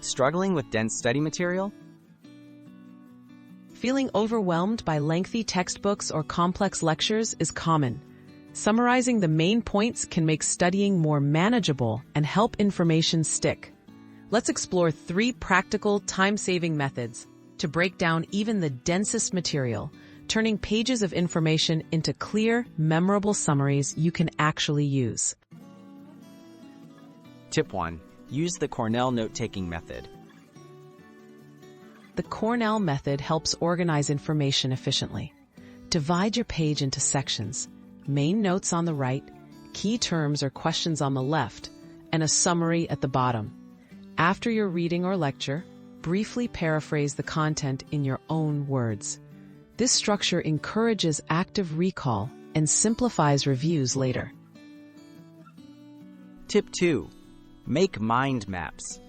Struggling with dense study material? Feeling overwhelmed by lengthy textbooks or complex lectures is common. Summarizing the main points can make studying more manageable and help information stick. Let's explore 3 practical, time-saving methods to break down even the densest material, turning pages of information into clear, memorable summaries you can actually use. Tip 1. Use the Cornell note-taking method. The Cornell Method helps organize information efficiently. Divide your page into sections, main notes on the right, key terms or questions on the left, and a summary at the bottom. After your reading or lecture, briefly paraphrase the content in your own words. This structure encourages active recall and simplifies reviews later. Tip 2. Make mind maps.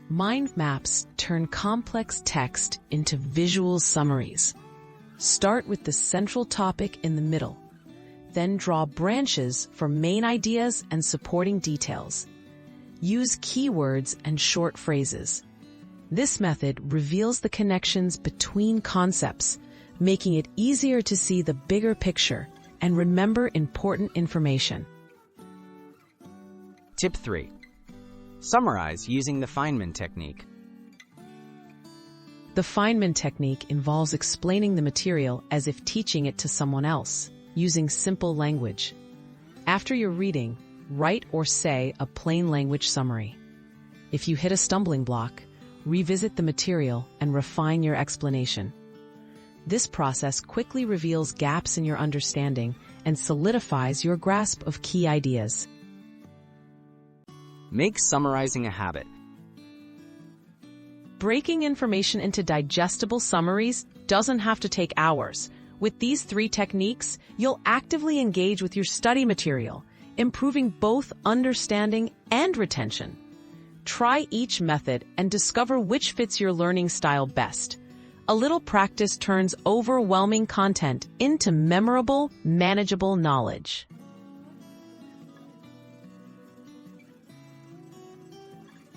Mind maps turn complex text into visual summaries. Start with the central topic in the middle. Then draw branches for main ideas and supporting details. Use keywords and short phrases. This method reveals the connections between concepts, making it easier to see the bigger picture and remember important information. Tip 3. Summarize using the Feynman Technique. The Feynman Technique involves explaining the material as if teaching it to someone else, using simple language. After your reading, write or say a plain language summary. If you hit a stumbling block, revisit the material and refine your explanation. This process quickly reveals gaps in your understanding and solidifies your grasp of key ideas. Make summarizing a habit. Breaking information into digestible summaries doesn't have to take hours. With these 3 techniques, you'll actively engage with your study material, improving both understanding and retention. Try each method and discover which fits your learning style best. A little practice turns overwhelming content into memorable, manageable knowledge.